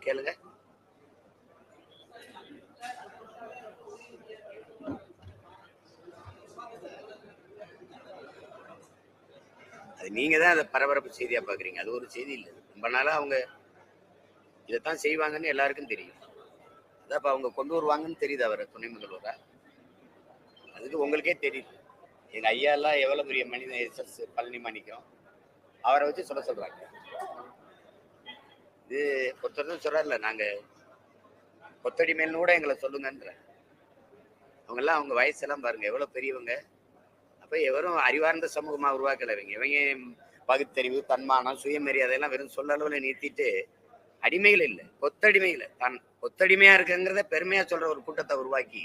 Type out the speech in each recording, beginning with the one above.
கேளுங்க. அது நீங்க தான் அதை பரபரப்பு செய்தியா பாக்குறீங்க. அது ஒரு செய்தி இல்லை. ரொம்ப நாளா அவங்க இதைத்தான் செய்வாங்கன்னு எல்லாருக்கும் தெரியும். அதான் இப்ப அவங்க கொண்டு வருவாங்கன்னு தெரியுது அவரை துணை முதல்வரா. அதுக்கு உங்களுக்கே தெரியுது. எங்க ஐயா எல்லாம் எவ்வளவு பெரிய மனித எஸ் பழனி மாணிக்கம் அவரை வச்சு சொல்ல சொல்றாங்க. இது ஒருத்தர் சொல்றாருல, நாங்க கொத்தடி மேல்னு கூட எங்களை சொல்லுங்கன்ற. அவங்க எல்லாம் அவங்க வயசெல்லாம் பாருங்க எவ்வளவு பெரியவங்க. அப்ப எவரும் அறிவார்ந்த சமூகமா உருவாக்கலவங்க. இவங்க பகுத்தறிவு, தன்மானம், சுயமரியாதை எல்லாம் வெறும் சொல்ல அளவுல நிறுத்திட்டு அடிமைகள் இல்லை, கொத்தடிமைகளை தான் கொத்தடிமையா இருக்குங்கிறத பெருமையா சொல்ற ஒரு கூட்டத்தை உருவாக்கி,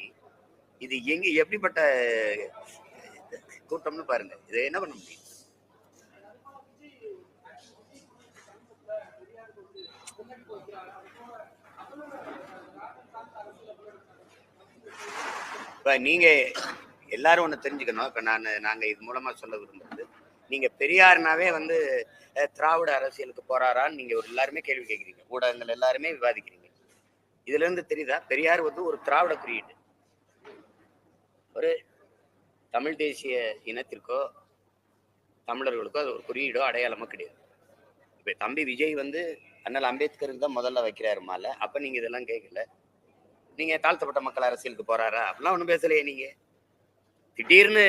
இது எங்க எப்படிப்பட்ட கூட்டம்னு பாருங்க. இதை என்ன பண்ண முடியும்? இப்ப நீங்க எல்லாரும் ஒண்ணு தெரிஞ்சுக்கணும். இப்ப நாங்க இது மூலமா சொல்ல விரும்புறது, நீங்க பெரியார்னாவே வந்து திராவிட அரசியலுக்கு போறாரான்னு நீங்க எல்லாருமே கேள்வி கேட்குறீங்க. ஊடகங்கள் எல்லாருமே விவாதிக்கிறீங்க. இதுல இருந்து தெரியுதா பெரியார் வந்து ஒரு திராவிட குறியீடு, ஒரு தமிழ் தேசிய இனத்திற்கோ தமிழர்களுக்கோ அது ஒரு குறியீடோ அடையாளமோ கிடையாது. இப்ப தம்பி விஜய் வந்து அண்ணல் அம்பேத்கருக்கு தான் முதல்ல வைக்கிறாரு மாலை. அப்ப நீங்க இதெல்லாம் கேட்கல. நீங்க தாழ்த்தப்பட்ட மக்கள் அரசியலுக்கு போறாரா அப்படிலாம் ஒண்ணும் பேசலையே. நீங்க திடீர்னு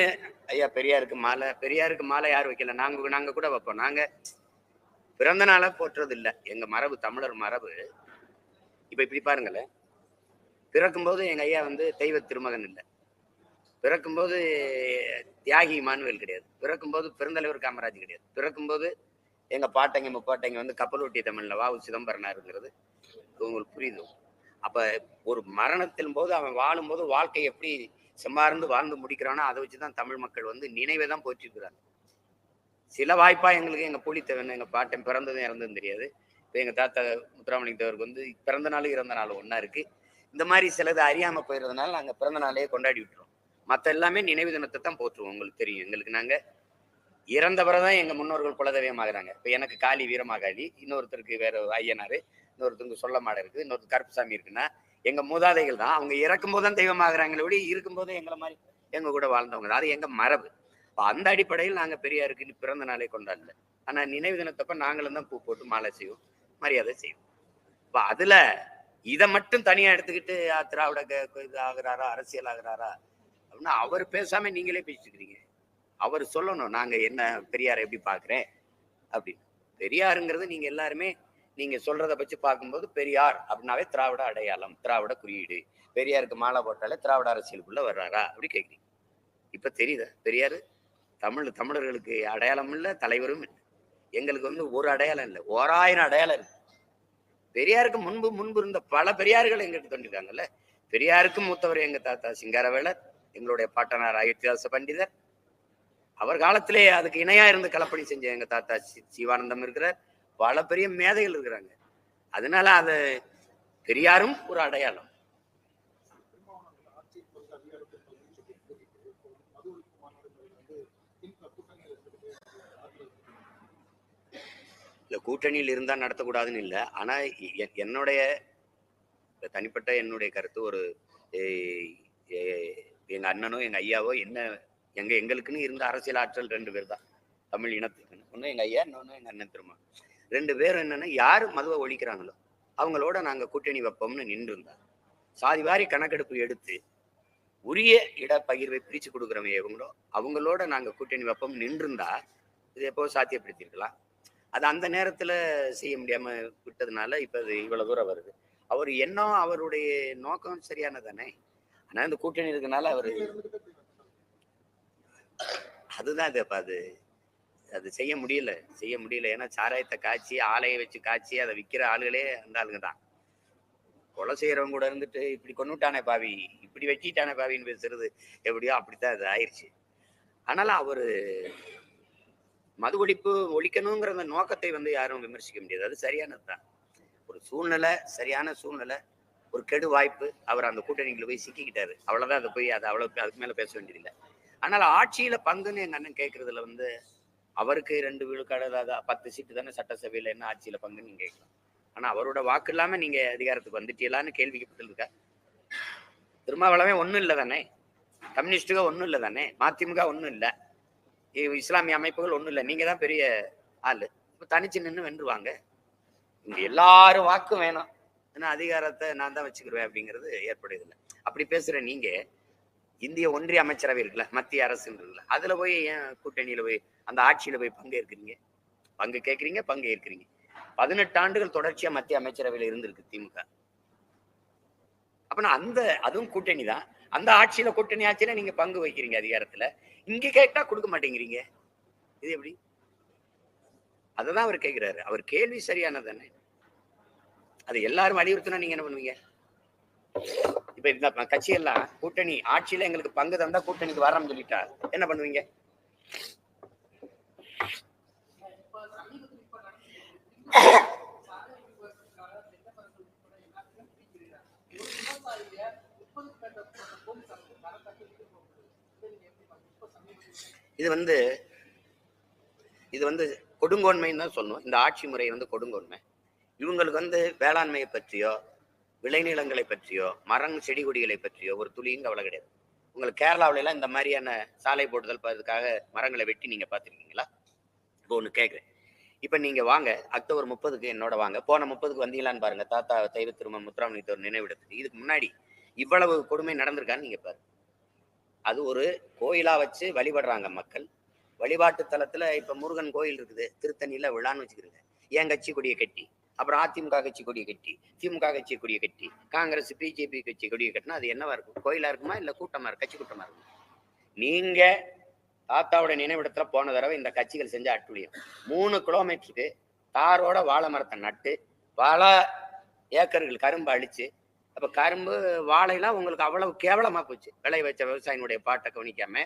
ஐயா பெரியாருக்கு மாலை, பெரியாருக்கு மாலை யார் வைக்கல? நாங்க கூட வைப்போம். நாங்க பிறந்த நாளை போற்றுறது இல்லை. எங்க மரபு, தமிழர் மரபு. இப்ப இப்படி பாருங்களேன், பிறக்கும்போது எங்க ஐயா வந்து தெய்வ திருமகன் இல்லை, பிறக்கும்போது தியாகி இமானுவேல் கிடையாது, பிறக்கும்போது பெருந்தலைவர் காமராஜ் கிடையாது, பிறக்கும்போது எங்க பாட்டைங்க முப்பாட்டைங்க வந்து கப்பலோட்டிய தமிழ்ல வா சிதம்பரனாருங்கிறது உங்களுக்கு புரியுது. அப்ப ஒரு மரணத்தின் போது அவன் வாழும்போது வாழ்க்கை எப்படி செம்மார்ந்து வாழ்ந்து முடிக்கிறானோ அதை வச்சுதான் தமிழ் மக்கள் வந்து நினைவை தான் போற்றிருக்கிறாங்க. சில வாய்ப்பா எங்களுக்கு எங்க பூலித்தேவன் எங்க பாட்டன் பிறந்ததும் இறந்ததும் தெரியாது. இப்போ எங்க தாத்தா முத்துராமலிங்க தேவருக்கு வந்து பிறந்த நாள் இறந்த நாள் ஒன்னா இருக்கு. இந்த மாதிரி சிலது அறியாம போயிருந்தனால நாங்க பிறந்த நாளையே கொண்டாடி விட்டுருவோம். மற்ற எல்லாமே நினைவு தினத்தை தான் போற்றுவோம். உங்களுக்கு தெரியும், எங்களுக்கு நாங்க இறந்தவரைதான் எங்க முன்னோர்கள் குலதெய்வம் ஆகுறாங்க. இப்ப எனக்கு காளி வீரமாகாளி, இன்னொருத்தருக்கு வேற ஐயனாரு, இன்னொருத்தருக்கு சொல்ல மாட இருக்கு, இன்னொருத்தர் கருப்புசாமி இருக்குன்னா எங்க மூதாதைகள் தான். அவங்க இறக்கும் போதுதான் தெய்வம் ஆகுறாங்களே விட இருக்கும்போது எங்களை மாதிரி எங்க கூட வாழ்ந்தவங்க தான். அது எங்க மரபு. அந்த அடிப்படையில் நாங்க பெரியாருக்கு பிறந்த நாளே கொண்டாடல. ஆனா நினைவு தினத்தப்ப நாங்களும் தான் பூ போட்டு மாலை செய்வோம், மரியாதை செய்வோம். இப்ப அதுல இதை மட்டும் தனியா எடுத்துக்கிட்டு திராவிட இது ஆகுறாரா, அரசியல் ஆகுறாரா அப்படின்னா அவர் பேசாம நீங்களே பேசிக்கிறீங்க. அவர் சொல்லணும் நாங்க என்ன பெரியாரை எப்படி பாக்குறேன் அப்படின்னு. பெரியாருங்கிறது நீங்க எல்லாருமே நீங்க சொல்றத வச்சு பார்க்கும்போது பெரியார் அப்படின்னாவே திராவிட அடையாளம், திராவிட குறியீடு. பெரியாருக்கு மாலை போட்டாலே திராவிட அரசியலுக்குள்ள வர்றாரா அப்படி கேட்குறீங்க. இப்ப தெரியுதா பெரியாரு தமிழர்களுக்கு அடையாளம் இல்லை, தலைவரும் இல்லை. எங்களுக்கு வந்து ஒரு அடையாளம் இல்லை, 1000 அடையாளம் இருக்கு. பெரியாருக்கு முன்பு இருந்த பல பெரியார்கள் எங்களுக்கு தோன்றிருக்காங்கல்ல. பெரியாருக்கு மூத்தவர் எங்க தாத்தா சிங்காரவேலர், எங்களுடைய பாட்டனார் அயோத்திதாச பண்டிதர். அவர் காலத்திலே அதுக்கு இணையா இருந்து களப்பணி செஞ்ச எங்க தாத்தா சிவானந்தம் இருக்கிறார். பல பெரிய மேதைகள் இருக்கிறாங்க. அதனால அது பெரியாரும் ஒரு அடையாளம். இல்ல கூட்டணியில் இருந்தா நடத்தக்கூடாதுன்னு இல்லை. ஆனா என்னுடைய தனிப்பட்ட என்னுடைய கருத்து, ஒரு எங்க அண்ணனோ எங்க ஐயாவோ என்ன எங்களுக்குன்னு இருந்த அரசியல் ஆற்றல் 2 பேர் தான் தமிழ் இனத்துக்குன்னு. ஒண்ணு எங்க ஐயா, இன்னொன்னு எங்க அண்ணன் திருமா. 2 பேரும் என்னன்னா யாரு மதுவை ஒழிக்கிறாங்களோ அவங்களோட நாங்க கூட்டணி வைப்போம்னு நின்று இருந்தாங்க. சாதி வாரி கணக்கெடுப்பு எடுத்து உரிய இட பகிர்வை பிரிச்சு கொடுக்குறவங்க எவங்களோ அவங்களோட நாங்க கூட்டணி வைப்போம் நின்று இருந்தா இது எப்போ சாத்தியப்படுத்திருக்கலாம். அது அந்த நேரத்துல செய்ய முடியாம விட்டதுனால இப்ப அது இவ்வளவு தூரம் வருது. அவர் எண்ணம் அவருடைய நோக்கம் சரியானதானே. ஆனா இந்த கூட்டணி இருக்கனால அவரு அதுதான் இது. அது செய்ய முடியல. ஏன்னா சாராயத்தை காய்ச்சி ஆலையை வச்சு காய்ச்சி அதை விற்கிற ஆளுகளே அந்த ஆளுங்க தான். கொலை செய்யறவங்க கூட இருந்துட்டு இப்படி கொண்டுட்டானே பாவி, இப்படி வெட்டிட்டானே பாவின்னு பேசுறது எப்படியோ அப்படித்தான் அது ஆயிடுச்சு. ஆனால அவரு மது ஒழிப்பு ஒழிக்கணுங்கிற அந்த நோக்கத்தை வந்து யாரும் விமர்சிக்க முடியாது. அது சரியானதுதான். ஒரு சூழ்நிலை, சரியான சூழ்நிலை, ஒரு கெடு வாய்ப்பு. அவர் அந்த கூட்டணிக்குள்ள போய் சிக்கிக்கிட்டாரு. அவ்வளவுதான். அதை போய் அதை அவ்வளவு அதுக்கு மேல பேச வேண்டியதில்லை. ஆனால் ஆட்சியில பங்குன்னு எங்க அண்ணன் கேட்கறதுல வந்து அவருக்கு 2 விழுக்காடு, அதாவது 10 சீட்டு தானே சட்டசபையில, என்ன ஆட்சியில பங்குன்னு நீங்க கேட்கலாம். ஆனா அவரோட வாக்கு இல்லாம நீங்க அதிகாரத்துக்கு வந்துட்டீங்களான்னு கேள்விக்கப்பட்டிருக்கா? திருமாவளவே ஒண்ணும் இல்லை தானே, கம்யூனிஸ்டுக ஒண்ணும் இல்லை தானே, மதிமுக ஒண்ணும் இல்லை, இஸ்லாமிய அமைப்புகள் ஒண்ணும் இல்லை. நீங்க தான் பெரிய ஆளு. தனிச்சு நின்று வென்றுவாங்க. இங்க எல்லாரும் வாக்கும் வேணும், ஏன்னா அதிகாரத்தை நான் தான் வச்சுக்கிருவேன் அப்படிங்கிறது ஏற்படுதில்லை. அப்படி பேசுற நீங்க இந்திய ஒன்றிய அமைச்சரவை இருக்குல்ல, மத்திய அரசு இருக்குல்ல, அதுல போய் ஏன் கூட்டணியில போய் அந்த ஆட்சியில போய் பங்கு ஏற்கிறீங்க? பங்கு கேட்கறீங்க, பங்கு ஏற்கிறீங்க. 18 ஆண்டுகள் தொடர்ச்சியா மத்திய அமைச்சரவையில இருந்திருக்கு திமுக. அப்ப அந்த அதுவும் கூட்டணி தான். அந்த ஆட்சியில கூட்டணி ஆட்சியில நீங்க பங்கு வைக்கிறீங்க அதிகாரத்துல. இங்க கேட்டா கொடுக்க மாட்டேங்கிறீங்க. இது எப்படி? அததான் அவர் கேட்கிறாரு. அவர் கேள்வி சரியானது தானே. அது எல்லாரும் வலியுறுத்தினா நீங்க என்ன பண்ணுவீங்க? இப்ப இந்த கட்சி எல்லாம் கூட்டணி ஆட்சியில எங்களுக்கு பங்கு தந்தா கூட்டணிக்கு வரோம்னு சொல்லிட்டா என்ன பண்ணுவீங்க? இது வந்து கொடுங்கோன்மைன்னு தான் சொல்லணும். இந்த ஆட்சி முறை வந்து கொடுங்கோன்மை. இவங்களுக்கு வந்து வேளாண்மையை பற்றியோ விளைநிலங்களை பற்றியோ மரம் செடி கொடிகளை பற்றியோ ஒரு துளியும் கவலை கிடையாது. உங்களுக்கு கேரளாவில எல்லாம் இந்த மாதிரியான சாலை போடுதல் அதுக்காக மரங்களை வெட்டி நீங்க பார்த்துருக்கீங்களா? இப்போ ஒண்ணு கேட்குறேன். இப்ப நீங்க வாங்க, அக்டோபர் 30க்கு என்னோட வாங்க. போன 30க்கு வந்தீங்களான்னு பாருங்க, தாத்தா தெய்வ திரும முத்துராமலிங்கத்தோர் நினைவிடத்துக்கு. இதுக்கு முன்னாடி இவ்வளவு கொடுமை நடந்திருக்கான்னு நீங்க பாருங்க. அது ஒரு கோயிலா வச்சு வழிபடுறாங்க மக்கள். வழிபாட்டு தலத்துல இப்ப முருகன் கோயில் இருக்குது, திருத்தணியில விழான்னு வச்சுக்கிறீங்க. என் கட்சி கொடியை கட்டி, அப்புறம் அதிமுக கட்சி கொடியை கட்டி, திமுக கட்சி கொடியை கட்டி, காங்கிரஸ் பிஜேபி கட்சி கொடியை கட்டினா அது என்னவா இருக்கும்? கோயிலா இருக்குமா இல்ல கூட்டமா கட்சி கூட்டமா இருக்கும்? நீங்க தாத்தாவோட நினைவிடத்துல போன தடவை இந்த கட்சிகள் செஞ்ச அட்டுழியம். 3 கிலோமீட்டருக்கு தாரோட வாழை மரத்தை நட்டு பல ஏக்கர்கள் கரும்பு அழிச்சு, அப்ப கரும்பு வாழைலாம் உங்களுக்கு அவ்வளவு கேவலமா போச்சு. விளை வச்ச விவசாயினுடைய பாட்டை கவனிக்காம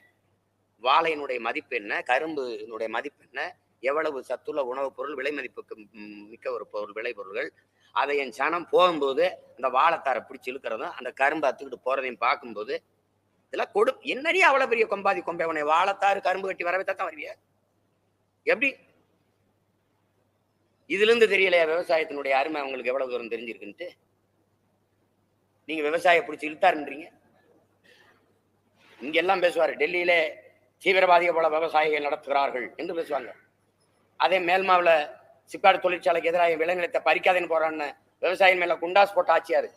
வாழையினுடைய மதிப்பு என்ன, கரும்புனுடைய மதிப்பு என்ன, எவ்வளவு சத்துள்ள உணவுப் பொருள், விலை மதிப்புக்கு மிக்க ஒரு பொருள், விளை பொருள்கள். அதை என் சனம் போகும்போது அந்த வாழைத்தாரை பிடிச்சி இழுக்கிறதும் அந்த கரும்பு அத்துக்கிட்டு போறதையும் பார்க்கும்போது இதெல்லாம் என்னடி அவ்வளவு பெரிய கொம்பாதி கொம்பை உன்னை வாழைத்தாறு கரும்பு கட்டி வரவே தான் வருவியா? எப்படி? இதுல இருந்து தெரியலையா விவசாயத்தினுடைய அருமை அவங்களுக்கு எவ்வளவு தூரம் தெரிஞ்சிருக்குன்ட்டு? நீங்க விவசாய பிடிச்சி இழுத்தாருன்றீங்க. இங்க எல்லாம் பேசுவாரு, டெல்லியில தீவிரவாதியை போல விவசாயிகள் நடத்துகிறார்கள் என்று பேசுவாங்க. அதே மேல்மாவில் சிப்பாடு தொழிற்சாலைக்கு எதிராக விளைநிலத்தை பறிக்காதேன்னு போறான்னு விவசாயம் மேல குண்டாஸ் போட்ட ஆட்சியாரு.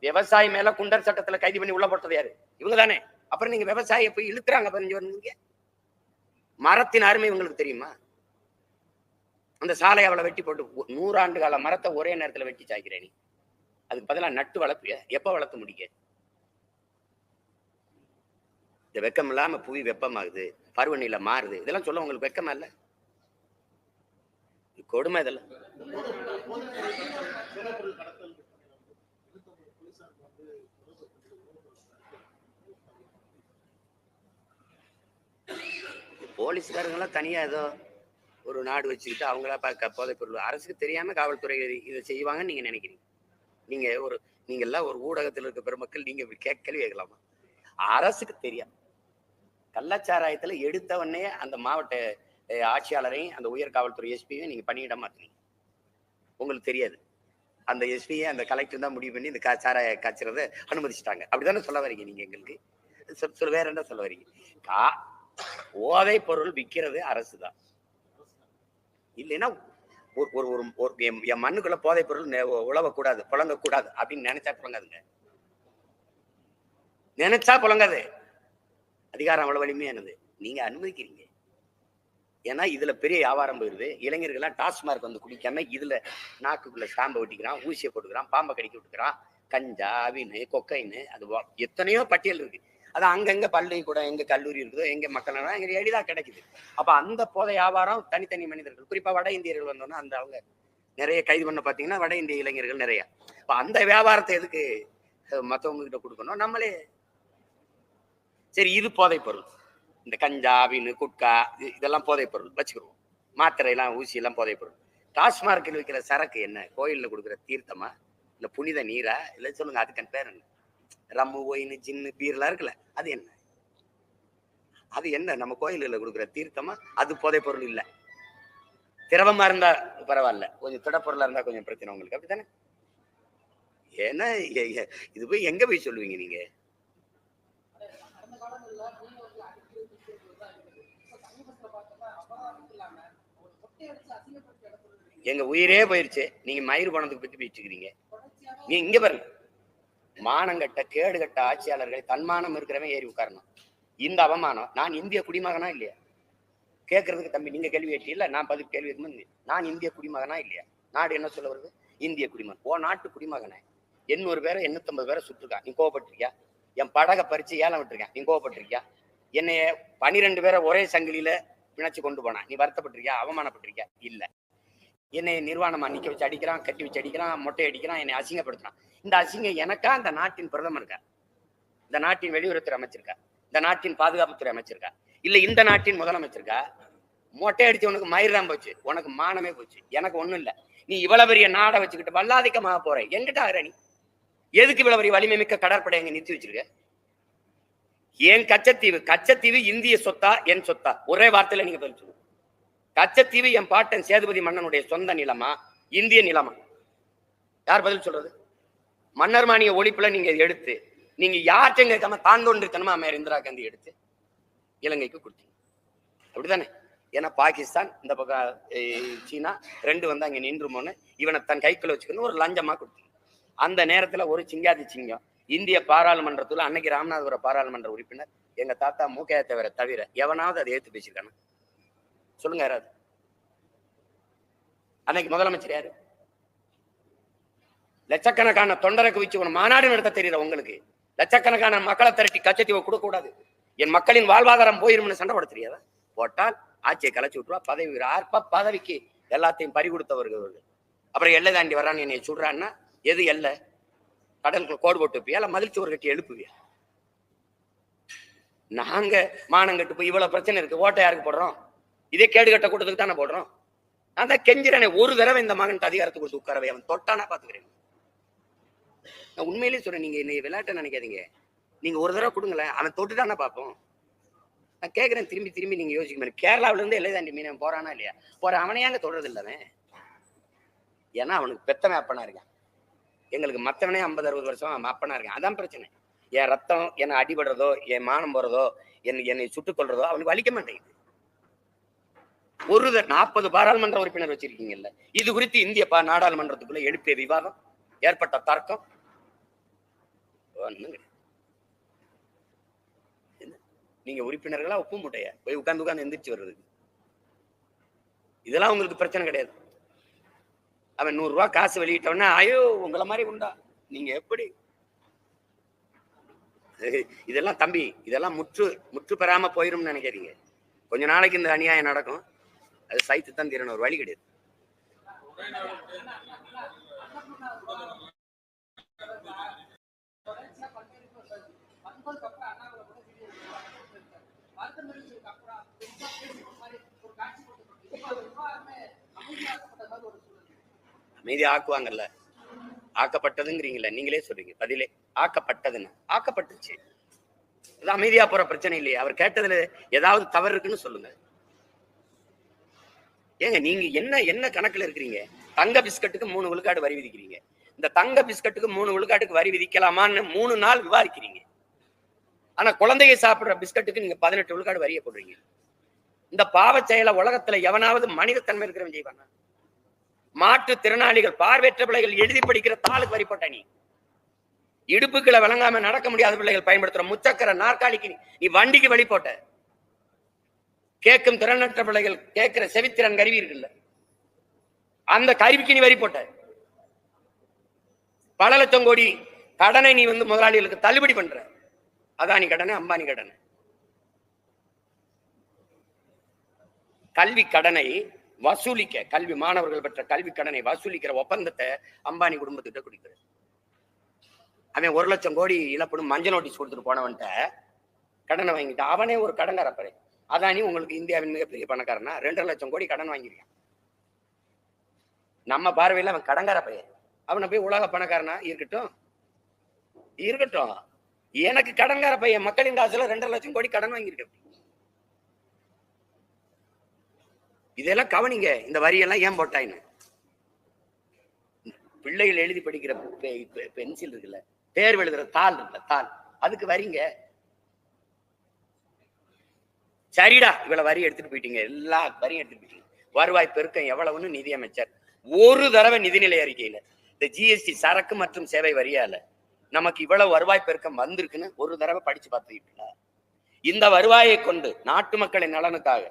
விவசாயி மேல குண்டர் சட்டத்துல கைது பண்ணி உள்ள போட்டது யாரு? இவங்க தானே. அப்புறம் நீங்க விவசாயியை போய் இழுத்துறாங்க. மரத்தின் அருமை உங்களுக்கு தெரியுமா? அந்த சாலை அவளை வெட்டி போட்டு 100 ஆண்டு கால மரத்தை ஒரே நேரத்துல வெட்டி சாய்க்கிறேன். நீ அதுக்கு பதிலாக நட்டு வளர்ப்பிய. எப்ப வளர்த்து முடிக்க? இந்த வெக்கம் இல்லாம புவி வெப்பமாகுது, பருவநிலை மாறுது, இதெல்லாம் சொல்ல உங்களுக்கு வெக்கமா இல்ல? கொடுமை இதெல்லாம். போலீஸ்காரங்களாம் தனியா ஏதோ ஒரு நாடு வச்சுக்கிட்டு அவங்களா போதைப் பொருள் அரசுக்கு தெரியாம காவல்துறை இதை செய்வாங்கன்னு நீங்க நினைக்கிறீங்க? நீங்க எல்லாம் ஒரு ஊடகத்தில் இருக்க பெருமக்கள், நீங்க கேள்வி கேட்கலாமா? அரசுக்கு தெரியாது. கள்ளச்சாராயத்துல எடுத்தவொடனே அந்த மாவட்ட ஆட்சியாளரையும் அந்த உயர் காவல்துறை எஸ்பியும் நீங்க பணியிட மாட்டீங்க. உங்களுக்கு தெரியாது. அந்த எஸ்பியை அந்த கலெக்டர் தான் முடிவு பண்ணி இந்த சாராய காய்ச்சறதை அனுமதிச்சுட்டாங்க. அப்படித்தானே சொல்ல வரீங்க நீங்க? எங்களுக்கு வேற என்ன சொல்ல வரீங்க? போதை பொருள் விற்கிறது அரசு தான். இல்லைன்னா என் மண்ணுக்குள்ள போதை பொருள் உழவக்கூடாது, புழங்கக்கூடாது அப்படின்னு நினைச்சா புழங்காதுங்க. நினைச்சா புழங்காது. அதிகாரம் அவ்வளவு வலிமையானது. நீங்க அனுமதிக்கிறீங்க. ஏன்னா இதுல பெரிய வியாபாரம் போயிருது. இளைஞர்கள்லாம் டாஸ்மார்க் வந்து குடிக்காம இதுல நாக்குக்குள்ள ஸ்டாம்பை ஒட்டிக்கிறான், ஊசியை போட்டுக்கிறான், பாம்பை கடிக்க விட்டுக்கிறான், கஞ்சா, அவின்னு, கொக்கைன்னு, அது எத்தனையோ பட்டியல் இருக்கு. அது அங்கங்க பள்ளிக்கூடம் எங்க கல்லூரி இருக்குதோ, எங்க மக்கள் எங்க எளிதா கிடைக்குது. அப்ப அந்த போதை வியாபாரம் தனித்தனி மனிதர்கள், குறிப்பா வட இந்தியர்கள் வந்தோம்னா அந்த அவங்க நிறைய கைது பண்ண பாத்தீங்கன்னா வட இந்திய இளைஞர்கள் நிறைய. அப்ப அந்த வியாபாரத்தை எதுக்கு மத்தவங்க கிட்ட கொடுக்கணும்? நம்மளே சரி இது போதைப் பொருள், இந்த கஞ்சா, அவின்னு, குட்கா இதெல்லாம் போதைப் பொருள் வச்சுக்கிடுவோம். மாத்திரை எல்லாம், ஊசி எல்லாம் போதைப் பொருள். டாஸ்மார்க்கில் வைக்கிற சரக்கு என்ன? கோயில்ல கொடுக்குற தீர்த்தமா? இல்ல புனித நீரா இல்ல சொல்லுங்க, அதுக்கு பேர் என்ன? ரம்மு, ஒயின், ஜின்னு, பீர்லாம் இருக்குல்ல, அது என்ன? அது என்ன? நம்ம கோயில்ல கொடுக்குற தீர்த்தமா? அது போதை பொருள் இல்ல. திரவமா இருந்தா பரவாயில்ல, கொஞ்சம் திடப்பொருளா இருந்தா கொஞ்சம் பிரச்சனை உங்களுக்கு, அப்படித்தானே? ஏன்னா இது போய் எங்க போய் சொல்லுவீங்க நீங்க? எங்க உயிரே போயிருச்சு, நீங்க மயிர் பணத்துக்கு பத்தி பேசிக்கிறீங்க. நீ இங்க பாருங்க, மானங்கட்ட கேடுகட்ட ஆட்சியாளர்களை தன்மானம் இருக்கிறவன் ஏறி உட்காரணும். இந்த அவமானம், நான் இந்திய குடிமகனா இல்லையா கேட்கறதுக்கு தம்பி நீங்க கேள்வி கேட்டீங்க இல்ல, நான் பதில் கேள்வி இருக்கும்போது நான் இந்திய குடிமகனா இல்லையா? நாடு என்ன சொல்ல வருது? இந்திய குடிமகன். ஓ நாட்டு குடிமகனே 800 பேரை 850 பேரை சுட்டுருக்கான், நீ கோவப்பட்டிருக்கியா? என் படகை பறிச்சு ஏலம் விட்டுருக்கேன், நீ கோவப்பட்டிருக்கியா? என்னைய 12 பேரை ஒரே சங்கிலியில பிணைச்சு கொண்டு போனான், நீ வருத்தப்பட்டிருக்கியா? அவமானப்பட்டிருக்கியா? இல்ல. என்னை நிர்வாணமா நிக்க வச்சு அடிக்கிறான், கட்டி வச்சு அடிக்கிறான், மொட்டை அடிக்கிறான், என்னை அசிங்கப்படுத்துறான். இந்த அசிங்கம் எனக்கா? இந்த நாட்டின் பிரதமர் இருக்கா? இந்த நாட்டின் வெளியுறவுத்துறை அமைச்சிருக்கா? இந்த நாட்டின் பாதுகாப்புத்துறை அமைச்சிருக்கா? இல்ல இந்த நாட்டின் முதலமைச்சிருக்கா? மொட்டை அடிச்சு உனக்கு மயிர் தான் போச்சு, உனக்கு மானமே போச்சு, எனக்கு ஒண்ணும் இல்ல. நீ இவ்வளவு பெரிய நாடை வச்சுக்கிட்டு வல்லாதிக்கமாக போற, எங்கிட்ட ஆகிற நீ? எதுக்கு இவ்வளவு பெரிய வலிமை மிக்க கடற்படை எங்க நிறுத்தி வச்சிருக்க? ஏன் கச்சத்தீவு இந்திய சொத்தா என் சொத்தா? ஒரே வார்த்தையில நீங்க பதில் சொல்லுங்க. கச்சத்தீவு என் பாட்டன் சேதுபதி மன்னனுடைய சொந்த நிலமா இந்திய நிலமா? யார் பதில் சொல்றது? மன்னர் மானிய ஒழிப்புல நீங்க எடுத்து நீங்க யார்ட்டும் கேட்காம தாந்தோன்றித்தனமா அம்மையார் இந்திரா காந்தி எடுத்து இலங்கைக்கு கொடுத்தீங்க, அப்படித்தானே? ஏன்னா பாகிஸ்தான் இந்த பக்கம் சீனா ரெண்டு வந்து அங்க நின்றுமோன்னு இவனை தன் கைக்குள்ள வச்சுக்கணும் ஒரு லஞ்சமா கொடுத்தீங்க. அந்த நேரத்துல ஒரு சிங்காதி சிங்கம் இந்திய பாராளுமன்றத்துல அன்னைக்கு ராமநாதபுரம் பாராளுமன்ற உறுப்பினர் எங்க தாத்தா மூக்கையா தவிர எவனாவது அதை ஏத்து பேசியிருக்கானு சொல்லுங்க யாராவது? அன்னைக்கு முதலமைச்சர் யாரு? லட்சக்கணக்கான தொண்டரை குவிச்சு ஒரு மாநாடு நடத்த தெரியற உங்களுக்கு, லட்சக்கணக்கான மக்களை திரட்டி கச்சத்தீவை கொடுக்க கூடாது, என் மக்களின் வாழ்வாதாரம் போயிரும்னு சண்டை போட தெரியாதா? போட்டால் ஆட்சியை கலைச்சு விட்டுருவா. பதவி ஆர்ப்ப பதவிக்கு எல்லாத்தையும் பறி கொடுத்தவர்கள். அப்புறம் எல்லை தாண்டி வர்றான்னு என்னை சொல்றான்னா எது எல்லை? கடலுக்குள்ள கோடு போட்டு வைப்பியா இல்ல மதில்ச்சுவர் கட்டி எழுப்புவியா? நாங்க மானம் கட்டு போய் இவ்வளவு பிரச்சனை இருக்கு, ஓட்டை யாருக்கு போடுறோம்? இதே கேடு கட்ட கூட்டத்துக்கு தானே போடுறோம். நான் தான் கெஞ்சிறனே, ஒரு தடவை இந்த மகன் அதிகாரத்துக்கு கொடுத்து உட்காரவை, அவன் தொட்டானா பாத்துக்கிறேன். நான் உண்மையிலேயே சொல்றேன், நீங்க என்னை விளையாட்ட நினைக்காதீங்க. நீங்க ஒரு தடவை கொடுங்களேன், அவன் தொட்டுட்டானா பார்ப்போம். நான் கேட்கிறேன் திரும்பி திரும்பி, நீங்க யோசிக்க மாதிரி கேரளாவில இருந்து எல்லை தாண்டி மீன் போறானா இல்லையா? போற அவனையாங்க தொடறது இல்லவன். ஏன்னா அவனுக்கு பெத்தவன் அப்பனா இருக்கான், எங்களுக்கு மத்தவனே 50-60 வருஷம் அப்பனா இருக்கான். அதான் பிரச்சனை. என் ரத்தம் என்னை அடிபடுறதோ என் மானம் போறதோ என்னை சுட்டுக் கொள்றதோ அவனுக்கு வலிக்க மாட்டேங்குது. ஒரு 40 பாராளுமன்ற உறுப்பினர் வச்சிருக்கீங்கல்ல, இது குறித்து இந்திய நாடாளுமன்றத்துக்குள்ள எழுப்பிய விவாதம், ஏற்பட்ட தர்க்கம் நீங்க உறுப்பினர்களா உப்பு மூட்டையா போய் உட்கார்ந்து எந்திரிச்சு வர்றது? இதெல்லாம் உங்களுக்கு பிரச்சனை கிடையாது. அவன் 100 ரூபாய் காசு வெளியிட்டவனா ஐயோ உங்களை மாதிரி உண்டா? நீங்க எப்படி? இதெல்லாம் தம்பி, இதெல்லாம் முற்று பெறாம போயிரும்னு நினைக்கிறீங்க. கொஞ்ச நாளைக்கு இந்த அநியாயம் நடக்கும், அது சைத்து தான் தீரணும், ஒரு வழி கிடையாது. அமைதி ஆக்குவாங்கல்ல, ஆக்கப்பட்டதுங்கிறீங்களா? நீங்களே சொல்றீங்க பதிலே, ஆக்கப்பட்டதுன்னு. ஆக்கப்பட்டுச்சு, அது அமைதியா போற பிரச்சனை இல்லையே. அவர் கேட்டதுல ஏதாவது தவறு இருக்குன்னு சொல்லுங்க. ஏங்க நீங்க என்ன கணக்குல இருக்கிறீங்க? தங்க பிஸ்கட்டுக்கு 3 விழுக்காடு வரி விதிக்கிறீங்க. இந்த தங்க பிஸ்கட்டுக்கு 3 விழுக்காட்டுக்கு வரி விதிக்கலாமான்னு 3 நாள் விவாதிக்கிறீங்க. ஆனா குழந்தைய சாப்பிடுற பிஸ்கட்டுக்கு நீங்க 18 விழுக்காடு வரியை போடுறீங்க. இந்த பாவ செயலை உலகத்துல எவனாவது மனிதத்தன்மை இருக்கிறவன் செய்வானா? மாற்றுத்திறனாளிகள், பார்வையற்ற பிள்ளைகள் எழுதி படிக்கிற தாளுக்கு வரி போட்ட நீ, இடுப்புக்களை விளங்காம நடக்க முடியாத பிள்ளைகள் பயன்படுத்துற முச்சக்கர நாற்காலிக்கு நீ வண்டிக்கு வழி போட்ட. கேட்கும் திறனற்ற பிள்ளைகள் கேட்கிற செவித்திறன் கருவி இருக்குல்ல, அந்த கருவிக்கு நீ வரி போட்ட. பல லட்சம் கோடி கடனை நீ முதலாளிகளுக்கு தள்ளுபடி பண்ற. அதானி கடனை, அம்பானி கடனை, கல்வி கடனை வசூலிக்க, கல்வி மாணவர்கள் பெற்ற கல்வி கடனை வசூலிக்கிற ஒப்பந்தத்தை அம்பானி குடும்பத்திட்ட குடிக்கிற. அவன் 1 லட்சம் கோடி இழப்படும் மஞ்சள் நோட்டீஸ் கொடுத்துட்டு போனவன்ட்ட கடனை வாங்கிட்டு அவனே ஒரு கடன்காரப்பறேன். அதானி உங்களுக்கு இந்தியாவின் மிகப்பெரிய பணக்காரனா 2.5 லட்சம் கோடி கடன் வாங்கியிருக்கான். நம்ம பார்வையில் அவன் கடன்கார பையன், அவனை போய் உலக பணக்காரனா இருக்கட்டும் இருக்கட்டும். எனக்கு கடன்கார பையன் மக்களின் காசுல 2.5 லட்சம் கோடி கடன் வாங்கியிருக்க. இதெல்லாம் கவனிங்க. இந்த வரியெல்லாம் ஏன் போட்டாயின்னு. பிள்ளைகள் எழுதி படிக்கிற பென்சில் இருக்குல்ல, தேர்வு எழுதுற தாள் இருக்குல்ல, தாள், அதுக்கு வரிங்க. சரிடா, இவ்வளவு வரி எடுத்துட்டு போயிட்டீங்க, எல்லா வரியும் எடுத்துட்டு போயிட்டீங்க. வருவாய் பெருக்கம் எவ்வளவுன்னு நிதியமைச்சர் ஒரு தடவை நிதிநிலை அறிக்கையில இந்த ஜிஎஸ்டி சரக்கு மற்றும் சேவை வரியால நமக்கு இவ்வளவு வருவாய் பெருக்கம் வந்திருக்குன்னு ஒரு தடவை படிச்சு பார்த்துக்கிட்டீங்களா? இந்த வருவாயை கொண்டு நாட்டு மக்களின் நலனுக்காக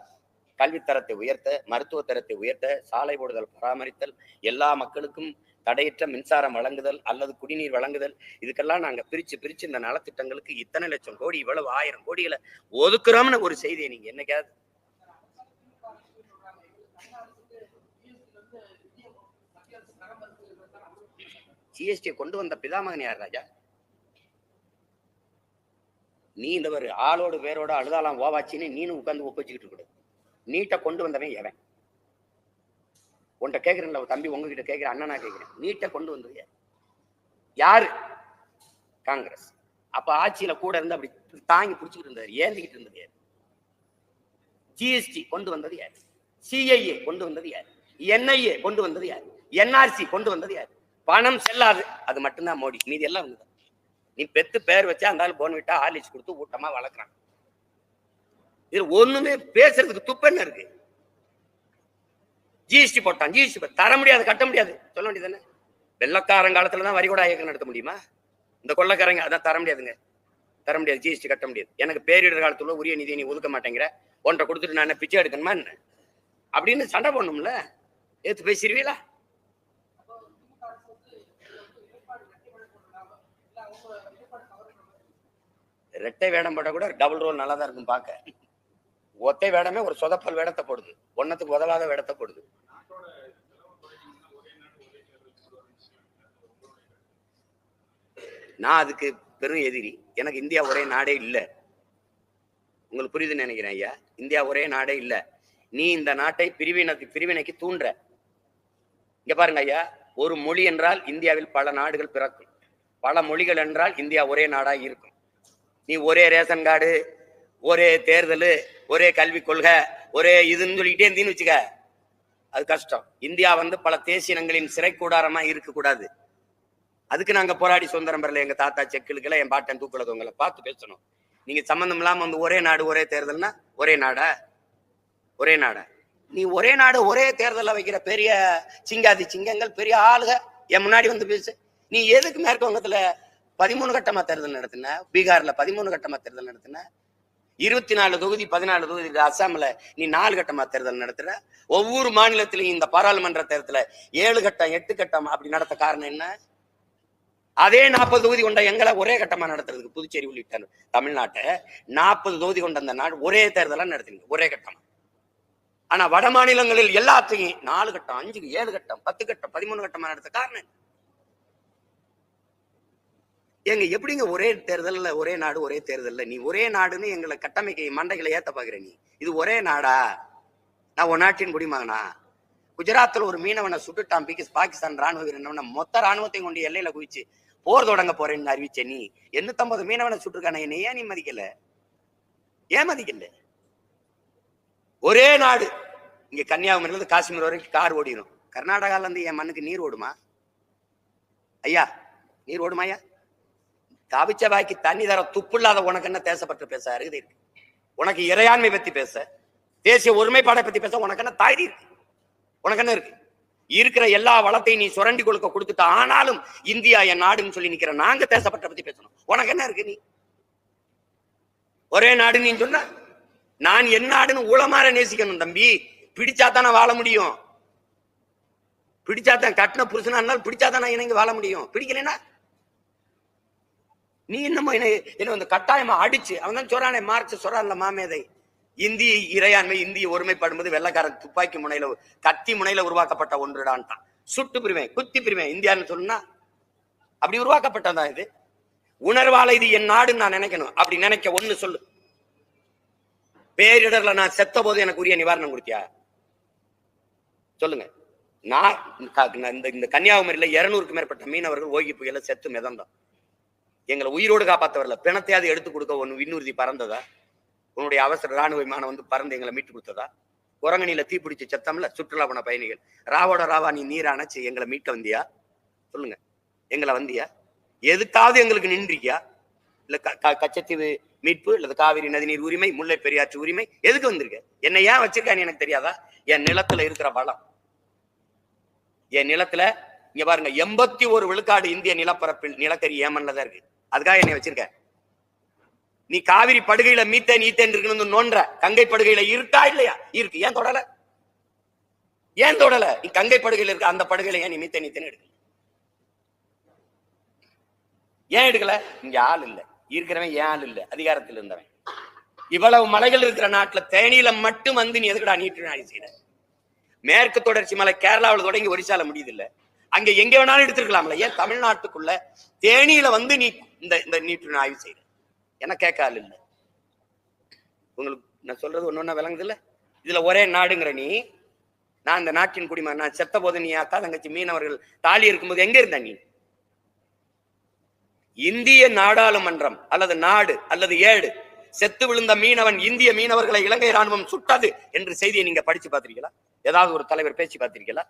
கல்வித்தரத்தை உயர்த்த, மருத்துவ தரத்தை உயர்த்த, சாலை போடுதல், பராமரித்தல், எல்லா மக்களுக்கும் தடையற்ற மின்சாரம் வழங்குதல் அல்லது குடிநீர் வழங்குதல், இதுக்கெல்லாம் நாங்க பிரிச்சு இந்த நலத்திட்டங்களுக்கு இத்தனை லட்சம் கோடி, இவ்வளவு 1000 கோடிகளை ஒதுக்குறோம்னு ஒரு செய்தியை நீங்க என்னைக்காவது ஜிஎஸ்டி கொண்டு வந்த பிதாமகன் யார் ராஜா? நீ இந்த ஒரு ஆளோடு வேரோட அழுதாலாம் ஓவாச்சின்னு நீனும் உட்கார்ந்து ஒப்பிச்சுக்கிட்டு கூடாது. நீட்டை கொண்டு வந்தவன் எவன்? உன்கிட்ட கேட்கிறேன்ல தம்பி, உங்ககிட்ட கேட்கிறேன், அண்ணனா கேட்கிறேன், நீட்டை கொண்டு வந்தது யாரு? காங்கிரஸ். அப்ப ஆட்சியில கூட இருந்து அப்படி தாங்கி பிடிச்சிக்கிட்டு இருந்தாரு, ஏந்திக்கிட்டு இருந்தது யாரு? ஜிஎஸ்டி கொண்டு வந்தது யாரு? சிஐஏ கொண்டு வந்தது யாரு? என்ஐஏ கொண்டு வந்தது யாரு? என்ஆர்சி கொண்டு வந்தது யாரு? பணம் செல்லாது, அது மட்டும்தான் மோடி. மீதி எல்லாம் வந்துதான். நீ பெத்து பேர் வச்சா அந்த போன் விட்டா ஹார்லிக்ஸ் கொடுத்து ஊட்டமா வளர்க்குறான். இது ஒண்ணுமே பேசுறதுக்கு துப்பென்ன இருக்கு? ஜிஎஸ்டி போட்டான், ஜிஎஸ்டி தர முடியாது, கட்ட முடியாது சொல்ல வேண்டியதானே? வெள்ளக்காரங்காலத்துலதான் வரி கூட இயக்கம் நடத்த முடியுமா? இந்த கொள்ளக்காரங்க அதான் தர முடியாதுங்க, தர முடியாது, ஜிஎஸ்டி கட்ட முடியாது. எனக்கு பேரிடர் காலத்துல உரிய நிதியை நீ ஒதுக்க மாட்டேங்கிற, ஒன்றை கொடுத்துட்டு நான் பிச்சை எடுக்கணுமா என்ன அப்படின்னு சண்டை போடணும்ல. ஏத்து பேசிடுவீங்களா? ரெட்டை வேடம் போட்டா கூட டபுள் ரோல் நல்லா தான் இருக்கும் பார்க்க. ஒத்தை வேடமே ஒரு சொதப்பல் வேடத்தை போடுது, ஒன்னத்துக்கு உதவாத வேடத்தை போடுது. நான் அதுக்கு பெரும் எதிரி. எனக்கு இந்தியா ஒரே நாடே இல்லை. உங்களுக்கு புரியுதுன்னு நினைக்கிறேன் ஐயா. இந்தியா ஒரே நாடே இல்லை. நீ இந்த நாட்டை பிரிவினைக்கு தூண்டுற. இங்க பாருங்க ஐயா, ஒரு மொழி என்றால் இந்தியாவில் பல நாடுகள் பிறக்கும், பல மொழிகள் என்றால் இந்தியா ஒரே நாடா இருக்கும். நீ ஒரே ரேஷன் கார்டு, ஒரே தேர்தல், ஒரே கல்விக் கொள்கை, ஒரே இதுன்னு சொல்லிக்கிட்டே இருந்தீன்னு வச்சுக்க, அது கஷ்டம். இந்தியா பல தேசியனங்களின் சிறை கூடாரமா இருக்கக்கூடாது. அதுக்கு நாங்க போராடி சுதந்திரம் பெறல. எங்க தாத்தா செக்கிலுக்கெல்லாம் என் பாட்டன் தூக்குலதவங்களை பார்த்து பேசணும். நீங்க சம்பந்தம் இல்லாம ஒரே நாடு ஒரே தேர்தல்னா ஒரே நாடா? ஒரே நாடா? நீ ஒரே நாடு ஒரே தேர்தலில் வைக்கிற பெரிய சிங்காதி சிங்கங்கள், பெரிய ஆளுக என் முன்னாடி பேசு. நீ எதுக்கு மேற்கு வங்கத்துல 13 கட்டமா தேர்தல் நடத்தின, பீகார்ல 13 கட்டமா தேர்தல் நடத்தின, 24 தொகுதி 14 தொகுதி அசாம்ல நீ 4 கட்டமா தேர்தல் நடத்துற. ஒவ்வொரு மாநிலத்திலையும் இந்த பாராளுமன்ற தேர்தல 7 கட்டம் 8 கட்டம் அப்படி நடத்த காரணம் என்ன? அதே 40 தொகுதி கொண்ட எங்களை ஒரே கட்டமா நடத்துறதுக்கு புதுச்சேரி உள்ளிட்ட தமிழ்நாட்டை 40 தொகுதி கொண்ட அந்த நாடு ஒரே தேர்தலா நடத்துறீங்க, ஒரே கட்டமா. ஆனா வட மாநிலங்களில் எல்லாத்தையும் 4 கட்டம் 5 7 கட்டம் 10 கட்டம் 13 கட்டமா நடத்த காரணம் எங்க? எப்படிங்க ஒரே தேர்தல்ல ஒரே நாடு ஒரே தேர்தல்ல நீ ஒரே நாடுன்னு எங்களை கட்டமைக்க மண்டைகளை ஏத்த பாக்குற? நீ இது ஒரே நாடா? நான் ஒரு நாட்டின் குடிமகனா? குஜராத்ல ஒரு மீனவனை சுட்டுட்டான் பாகிஸ்தான் ராணுவ வீரன், மொத்த ராணுவத்தையும் கொண்டு எல்லையில குவிச்சு போர் தொடங்க போறேன்னு அறிவிச்ச நீ 850 மீனவனை சுட்டுருக்கான. என்னை ஏன் நீ மதிக்கல? ஏன் மதிக்கல? ஒரே நாடு. இங்க கன்னியாகுமரியில இருந்து காஷ்மீர் வரைக்கும் கார் ஓடிடும். கர்நாடகால இருந்து என் மண்ணுக்கு நீர் ஓடுமா ஐயா? நீர் ஓடுமா ஐயா? தவிச்ச வாய்க்கு தண்ணி தர துப்பு இல்லாத உனக்கு என்ன தேசப்பட்டு பேச அருகதை இருக்கு? உனக்கு இறையாண்மை பத்தி பேச, தேசிய ஒருமைப்பாடை பத்தி பேச உனக்கு என்ன தாய் இருக்கு? உனக்கு என்ன இருக்கு? இருக்கிற எல்லா வளத்தையும் நீ சுரண்டி கொடுத்துட்ட. ஆனாலும் இந்தியா என் நாடுன்னு சொல்லி நிக்கிற நாங்க தேசப்பட்ட பத்தி பேசணும். உனக்கு என்ன இருக்கு? நீ ஒரே நாடு நீ சொன்ன, நான் என் நாடுன்னு உளமாற நேசிக்கணும் தம்பி. பிடிச்சாதான் வாழ முடியும். பிடிச்சாதான் கட்டின புருஷனா இருந்தாலும் பிடிச்சாதான் இணங்கி வாழ முடியும். பிடிக்கலன்னா நீ என்னமோ என்ன கட்டாயமா அடிச்சு அவன் தான் சொல்றானே, மார்க்ஸ் சொல்றான்ல மாமேதை, இந்திய இறையாண்மை இந்திய ஒருமைப்படும்போது வெள்ளக்காரன் துப்பாக்கி முனையில கத்தி முனையில உருவாக்கப்பட்ட ஒன்றுடான்ட்டான். சுட்டு பிரிவேன் குத்தி பிரிவேன் இந்தியான்னு சொன்னா அப்படி உருவாக்கப்பட்டதான் இது. உணர்வால இது என் நாடுன்னு நான் நினைக்கணும். அப்படி நினைக்க ஒண்ணு சொல்லு. பேரிடர்ல நான் செத்த போது எனக்கு உரிய நிவாரணம் கொடுத்தியா? சொல்லுங்க. நான் இந்த கன்னியாகுமரியில 200க்கும் மேற்பட்ட மீனவர்கள் ஓகி புயல செத்து மிதந்தோம். எங்களை உயிரோடு காப்பாத்தவர்ல பிணத்தையாவது எடுத்து கொடுக்க ஒன்று விண்ணூர்தி பறந்ததா? உன்னுடைய அவசர ராணுவ விமானம் வந்து பறந்து எங்களை மீட்டு கொடுத்ததா? குரங்கணியில தீப்பிடிச்சு செத்தம்ல சுற்றுலா போன பயணிகள். ராவோட ராவா நீ நீர் அணைச்சு எங்களை மீட்க வந்தியா? சொல்லுங்க, எங்களை வந்தியா? எதுக்காவது எங்களுக்கு நின்றியா? இல்ல கச்சத்தீவு மீட்பு இல்ல காவிரி நதிநீர் உரிமை, முல்லை பெரியாற்று உரிமை எதுக்கு வந்திருக்க? என்ன ஏன் வச்சிருக்கான்னு எனக்கு தெரியாதா? என் நிலத்துல இருக்கிற வளம், என் நிலத்துல இங்க பாருங்க 81 விழுக்காடு இந்திய நிலப்பரப்பில் நிலக்கரி ஏமன்ல தான் இருக்கு. அதுக்காக என்னை வச்சிருக்க? நீ காவிரி படுகையில மீத்தேன் ஈத்தேன் இருக்குன்னு நோன்ற, கங்கை படுகையில இருக்கா இல்லையா? இருக்கு. ஏன் தொடல? ஏன் தொடல? நீ கங்கை படுகையில இருக்க அந்த படுகையில ஏன் நீ மீத்தேன் ஈத்தேன் எடுக்கல? ஏன் எடுக்கல? இங்க ஆள் இல்ல. இருக்கிறவன் ஏன் ஆள் இல்ல? அதிகாரத்தில் இருந்தவன். இவ்வளவு மலைகள் இருக்கிற நாட்டுல தேனியில மட்டும் வந்து நீ எதுக்கடா நீட்டு நாடி செய்யற? மேற்கு தொடர்ச்சி மலை கேரளாவில் தொடங்கி ஒரிசால முடியுது இல்ல, அங்க எங்க வேணாலும் எடுத்திருக்கலாம்ல. ஏன் தமிழ்நாட்டுக்குள்ள தேனியில வந்து நீ இந்த நீட்டு ஆய்வு செய்யற? என்ன கேட்க ஆள் இல்ல. உங்களுக்கு நான் சொல்றது ஒன்னொன்னா விளங்குது இல்ல? இதுல ஒரே நாடுங்கிற நீ, நான் இந்த நாட்டின் குடிமகன், நான் செத்த போது நீ அக்கா தங்கச்சி மீனவர்கள் தாலி இருக்கும்போது எங்க இருந்த நீ? இந்திய நாடாளுமன்றம் அல்லது நாடு அல்லது ஏடு செத்து விழுந்த மீனவன் இந்திய மீனவர்களை இலங்கை ராணுவம் சுட்டது என்று செய்தியை நீங்க படிச்சு பார்த்திருக்கீங்களா? ஏதாவது ஒரு தலைவர் பேச்சு பார்த்திருக்கீங்களா?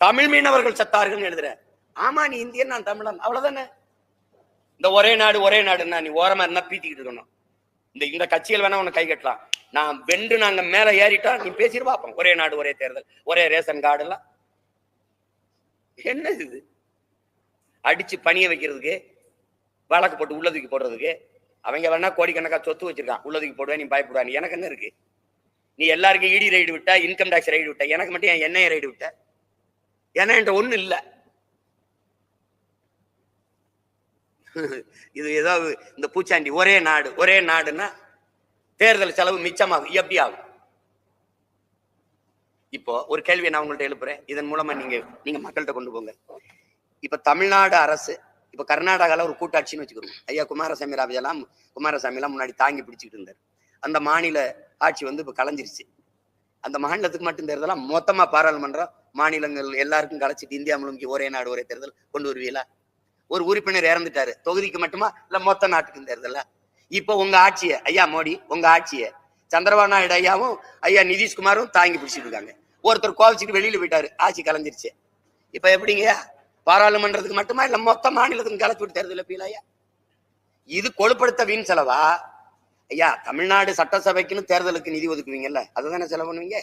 தமிழ் மீனவர்கள் செத்தார்கள் எழுதுற. ஆமா நீ இந்தியன், நான் தமிழன், அவ்வளவுதானே. இந்த ஒரே நாடு ஒரே நாடுன்னா நீ ஓரமா இருந்தா பீத்திக்கிட்டு இருக்கணும். இந்த கட்சிகள் வேணா உன்னை கை கட்டலாம். நான் வென்று நாங்க மேல ஏறிட்டா நீ பேசிட்டு பார்ப்போம். ஒரே நாடு ஒரே தேர்தல், ஒரே ரேஷன் கார்டு எல்லாம் என்ன இது? அடிச்சு பணிய வைக்கிறதுக்கு, வழக்கு போட்டு உள்ளதுக்கு போடுறதுக்கு. அவங்க வேணா கோடிக்கணக்கா சொத்து வச்சிருக்கான், உள்ளதுக்கு போடுவேன், நீ பயப்படுவான். எனக்கு என்ன இருக்கு? நீ எல்லாருக்கும் இடி ரைடு விட்டா, இன்கம் டாக்ஸ் ரைடு விட்ட, எனக்கு மட்டும் என் என்ஐஏ ரைடு விட்ட. ஏன்னா என்கிட்ட ஒண்ணு இல்ல. இது ஏதாவது இந்த பூச்சாண்டி ஒரே நாடு ஒரே நாடுன்னா தேர்தல் செலவு மிச்சமாகும். எப்படி ஆகும்? இப்போ ஒரு கேள்வியை நான் உங்கள்ட்ட எழுப்புறேன், இதன் மூலமா நீங்க மக்கள்கிட்ட கொண்டு போங்க. இப்ப தமிழ்நாடு அரசு, இப்ப கர்நாடகால ஒரு கூட்டாட்சின்னு வச்சுக்கிறோம். ஐயா குமாரசாமி ராஜெல்லாம் குமாரசாமி முன்னாடி தாங்கி பிடிச்சிட்டு இருந்தார். அந்த மாநில ஆட்சி வந்து இப்ப கலைஞ்சிருச்சு. அந்த மாநிலத்துக்கு மட்டும் தேர்தலாம் மொத்தமா பாராளுமன்றம் மாநிலங்கள் எல்லாருக்கும் கலைச்சிட்டு இந்தியா முழுமைக்கு ஒரே நாடு ஒரே தேர்தல் கொண்டு வருவீங்களா? ஒரு உறுப்பினர் இறந்துட்டாரு, தொகுதிக்கு மட்டுமா இல்ல மொத்த நாட்டுக்கும் தேர்தல? இப்ப உங்க ஆட்சிய ஐயா மோடி, உங்க ஆட்சிய சந்திரபாபு நாயுடு ஐயாவும் ஐயா நிதிஷ்குமாரும் தாங்கி பிடிச்சிட்டு இருக்காங்க. ஒருத்தர் கோவிச்சுட்டு வெளியில போயிட்டாரு, ஆட்சி கலைஞ்சிருச்சு. இப்ப எப்படிங்க? பாராளுமன்றத்துக்கு மட்டுமா இல்ல மொத்த மாநிலத்துக்கு கலைச்சு விட்டு தேர்தல் எப்படியா? இது கொழுப்படுத்த வீண் செலவா? ஐயா தமிழ்நாடு சட்டசபைக்குன்னு தேர்தலுக்கு நிதி ஒதுக்குவீங்கல்ல, அதுதானே செலவு பண்ணுவீங்க.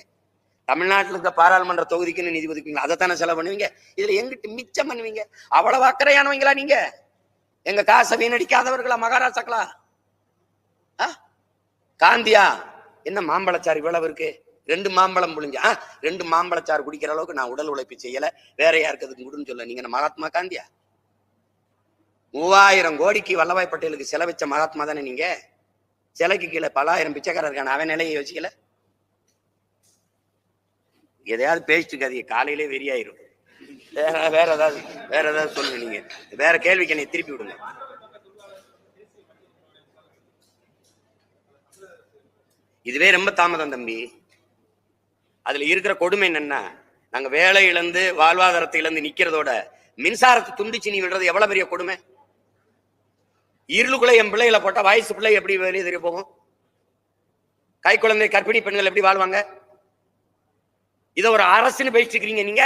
தமிழ்நாட்டில் இருக்க பாராளுமன்ற தொகுதிக்குன்னு நிதி ஒதுக்குவீங்க, அதைத்தானே செலவு பண்ணுவீங்க. இதுல எங்கிட்டு மிச்சம் பண்ணுவீங்க? அவ்வளவு அக்கறையானவங்களா நீங்க? எங்க காசை வீணடிக்காதவர்களா மகாராஷ்டிராக்களா? காந்தியா? என்ன மாம்பழச்சாறு இவ்வளவு இருக்கு? 2 மாம்பழம் புளிஞ்சா 2 மாம்பழச்சாறு குடிக்கிற அளவுக்கு நான் உடல் உழைப்பு செய்யல, வேற யாருக்கு அதுக்கு கொடுன்னு சொல்ல. நீங்க மகாத்மா காந்தியா? 3000 கோடிக்கு வல்லபாய் பட்டேலுக்கு செலவிச்ச மகாத்மா தானே நீங்க. சிலைக்கு கீழே பலாயிரம் பிச்சைக்காரர் இருக்கான, அவன் நிலையை யோசிக்கல. எதையாவது பேசிட்டு இருக்காதீங்க, காலையிலே வெறியாயிரும். வேற ஏதாவது சொல்லுங்க. நீங்க வேற கேள்விக்கு என்னை திருப்பி விடுங்க. இதுவே ரொம்ப தாமதம் தம்பி. அதுல இருக்கிற கொடுமை என்னன்னா, நாங்க வேலை இழந்து வாழ்வாதாரத்தை இழந்து நிக்கிறதோட மின்சாரத்தை துண்டிச்சு நீ விடுறது எவ்வளவு பெரிய கொடுமை. இருளுக்குள்ள என் பிள்ளைகளை போட்டா வயசு பிள்ளை எப்படி வெளியே தெரிய போகும்? கை குழந்தை கர்ப்பிணி பெண்கள் எப்படி வாழ்வாங்க? இத ஒரு அரசுன்னு பேசிட்டு இருக்கிறீங்க நீங்க.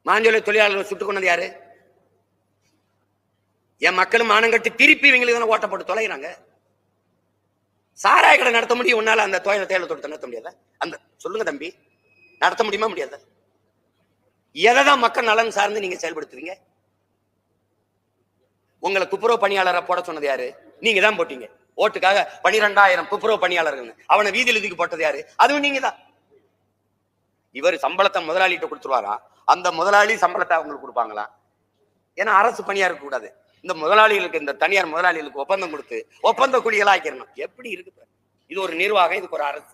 மாஞ்சோலை தொழிலாளர்கள் சுட்டுக் கொண்டது யாரு? என் மக்களும் மானங்கட்டு திருப்பி இவங்களுக்கு தானே ஓட்ட போட்டு தொலைகிறாங்க. சாராய கடை நடத்த முடியும் உன்னால, அந்த தேயிலை தோட்டத்தை நடத்த முடியாத? அந்த சொல்லுங்க தம்பி, நடத்த முடியுமா முடியாத? எதைதான் மக்கள் நலன் சார்ந்து நீங்க செயல்படுத்துவீங்க? உங்களை துப்புரவு பணியாளரை போட சொன்னது யாரு? நீங்க தான் போட்டீங்க. ஓட்டுக்காக 12,000 துப்புரவு பணியாளர்கள், அவனை வீதியில் இதுக்கு போட்டது யாரு? அதுவும் நீங்க தான். இவர் சம்பளத்தை முதலாளிகிட்ட கொடுத்துருவாரா, அந்த முதலாளி சம்பளத்தை அவங்களுக்கு கொடுப்பாங்களா? ஏன்னா அரசு பணியா இருக்க கூடாது. இந்த முதலாளிகளுக்கு, இந்த தனியார் முதலாளிகளுக்கு ஒப்பந்தம் கொடுத்து ஒப்பந்த கூலிகளா ஆக்கிடணும். எப்படி இருக்கு? இது ஒரு நிர்வாகம், இதுக்கு ஒரு அரசு.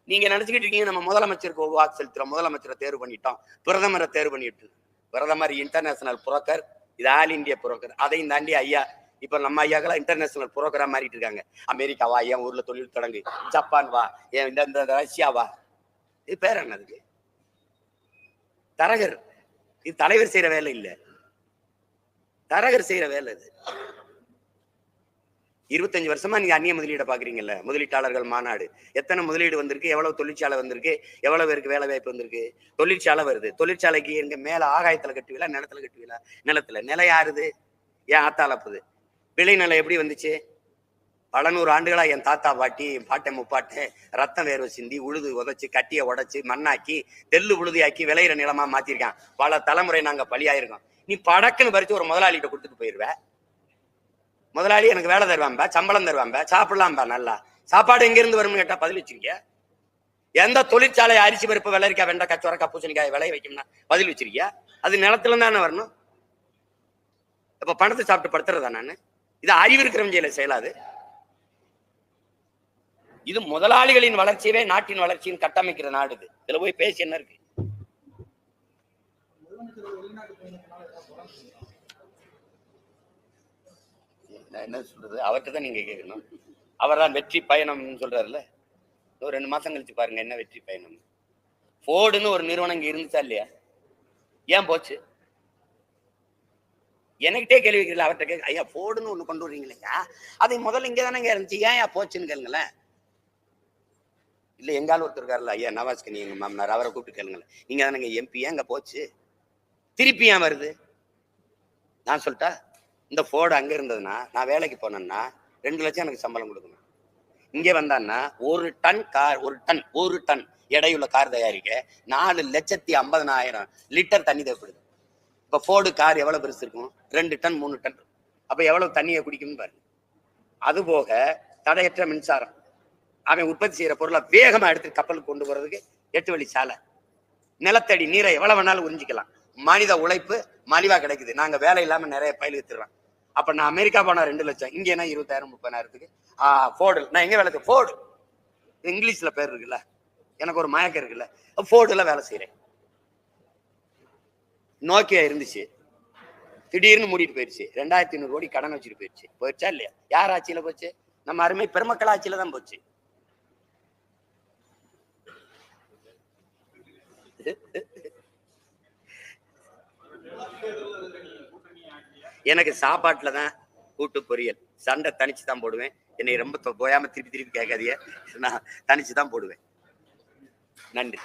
நீங்க நினைச்சுக்கிட்டு இருக்கீங்க நம்ம முதலமைச்சருக்கு வாக்கு செலுத்துறோம், முதலமைச்சரை தேர்வு பண்ணிட்டோம், பிரதமரை தேர்வு பண்ணிட்டு. பிரதமர் இன்டர்நேஷனல் புரோக்கர், இது ஆல் இந்தியா புரோக்கர். அதையும் தாண்டி ஐயா இப்ப நம்ம ஐயாக்கெல்லாம் இன்டர்நேஷனல் புரோக்கரா மாறிட்டு இருக்காங்க. அமெரிக்கா வா, என் ஊர்ல தொழில் தொடங்கு, ஜப்பான் வா, இந்த ரஷ்யா வா. இது பேர் என்னதுக்கு? தரகர். இது தலைவர் செய்யற வேலை இல்ல, தரகர் செய்யற வேலை இது. 25 வருஷமா நீங்க அந்நிய முதலீட பாக்குறீங்கல்ல, முதலீட்டாளர்கள் மாநாடு. எத்தனை முதலீடு வந்திருக்கு, எவ்வளவு தொழிற்சாலை வந்திருக்கு, எவ்வளவு பேருக்கு வேலை வாய்ப்பு வந்திருக்கு. தொழிற்சாலை வருது, தொழிற்சாலைக்கு எங்க மேல ஆகாயத்துல கட்டுவீங்களா, நிலத்துல கட்டுவீங்களா? நிலத்துல. நிலம் யாருது? ஏன் ஆத்தாளப்புது. விளை நிலம் எப்படி வந்துச்சு? பல நூறு ஆண்டுகளா என் தாத்தா பாட்டி, பாட்டன் முப்பாட்டன் ரத்தம் வேர்வை சிந்தி உழுது உதைச்சு கட்டிய உடைச்சு மண்ணாக்கி தெல்லு உழுதியாக்கி விளையிற நிலமா மாத்திருக்கான். பல தலைமுறை நாங்க பலியாயிருக்கோம். நீ படக்குன்னு பறிச்சு ஒரு முதலாளிகிட்ட கொடுத்துட்டு போயிருவ. முதலாளி எனக்கு வேலை தருவான்பா, சம்பளம் தருவான்பா, சாப்பிடலாம்பா, நல்லா சாப்பாடு எங்க இருந்து வரும்னு கேட்டா பதில் வச்சிருக்கிய? எந்த தொழிற்சாலை அரிசி பருப்பு வெள்ளரிக்காய் வெண்டைக்காய் சொரக்காய் பூசணிக்காய் விளைய வைக்கணும்னா பதில் வச்சிருக்கியா? அது நிலத்துல தானே வரணும். இப்ப பணத்தை சாப்பிட்டு படுத்துறதா நானு? இது அறிவு இருக்கிறவங்க செய்யல செயலாது. இது முதலாளிகளின் வளர்ச்சியவே நாட்டின் வளர்ச்சியின் கட்டமைக்கிற நாடு. இதுல போய் பேசி என்ன இருக்கு? என்ன சொல்றது, அவர்கிட்ட தான் நீங்க கேட்கணும். அவர் தான் வெற்றி பயணம் சொல்றாருல்ல. ஒரு 2 மாசம் கழிச்சு பாருங்க என்ன வெற்றி பயணம். ஃபோர்டுன்னு ஒரு நிறுவனம் இங்க இருந்துச்சா இல்லையா? ஏன் போச்சு? எனக்கிட்டே கேள்வி கேட்கல, அவர்கிட்ட கேட்க. ஐயா ஃபோர்டுன்னு ஒண்ணு கொண்டு வர்றீங்களா, அதை முதல்ல இங்க தானே இருந்துச்சு, ஏன் போச்சுன்னு கேளுங்களேன். இல்ல எங்கால ஒருத்தர் இருக்காருல்ல, ஐயா நவாஸ்கனி எங்க மாமனார், அவரை கூப்பிட்டு கேளுங்களேன். நீங்க தானே எம்பி, ஏங்க போச்சு? திருப்பி ஏன் வருது? நான் சொல்லிட்டா, இந்த ஃபோர்டு அங்க இருந்ததுன்னா நான் வேலைக்கு போனேன்னா 2 லட்சம் எனக்கு சம்பளம் கொடுக்கணும். இங்கே வந்தான்னா ஒரு டன் எடையுள்ள கார் தயாரிக்க 4,50,000 லிட்டர் தண்ணி தேவைப்படுது. இப்ப ஃபோர்டு கார் எவ்வளவு பெருசு இருக்கும்? 2 டன் 3 டன். அப்ப எவ்வளவு தண்ணியை குடிக்கும்னு பாருங்க. அது போக தடையற்ற மின்சாரம். அவன் உற்பத்தி செய்யற பொருளை வேகமா எடுத்து கப்பலுக்கு கொண்டு போறதுக்கு 8 வழி சாலை. நிலத்தடி நீரை எவ்வளவு வேணாலும் உறிஞ்சிக்கலாம். மனித உழைப்பு மலிவா கிடைக்குது. நாங்க வேலை இல்லாம நிறைய பயிர் வித்துறோம். அப்ப நான் அமெரிக்கா போனா 2 லட்சம், இங்கன்னா 20,000 30,000க்கு ஃபோர்டு. நான் எங்க வேலை? ஃபோர்டு இங்கிலீஷ்ல பேர் இருக்குல்ல, எனக்கு ஒரு மயக்கம் இருக்குல்ல, ஃபோர்டுல வேலை செய்யறேன். நோக்கியா இருந்துச்சு, திடீர்னு மூடிட்டு போயிடுச்சு. 2,500 கோடி கடன் வச்சுட்டு போயிடுச்சு. போயிடுச்சா இல்லையா? யார் ஆட்சியில போச்சு? நம்ம அருமை பெருமக்கள் ஆட்சியில தான் போச்சு. எனக்கு சாப்பாட்டுல தான் கூட்டு பொரியல். சண்டை தனிச்சு தான் போடுவேன். என்னை ரொம்ப போயாம திருப்பி கேட்காதீங்க, நான் தனிச்சு தான் போடுவேன். நன்றி.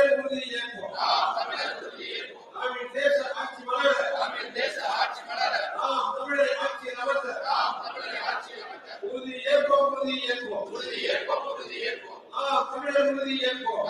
தமிழர் உறுதி ஏற்போம். தமிழ் தேச ஆட்சி மலர. நாம் தமிழரை ஆட்சியில் அமர்த்த. உறுதி ஏற்போம். நாம் தமிழர் உறுதி ஏற்போம்.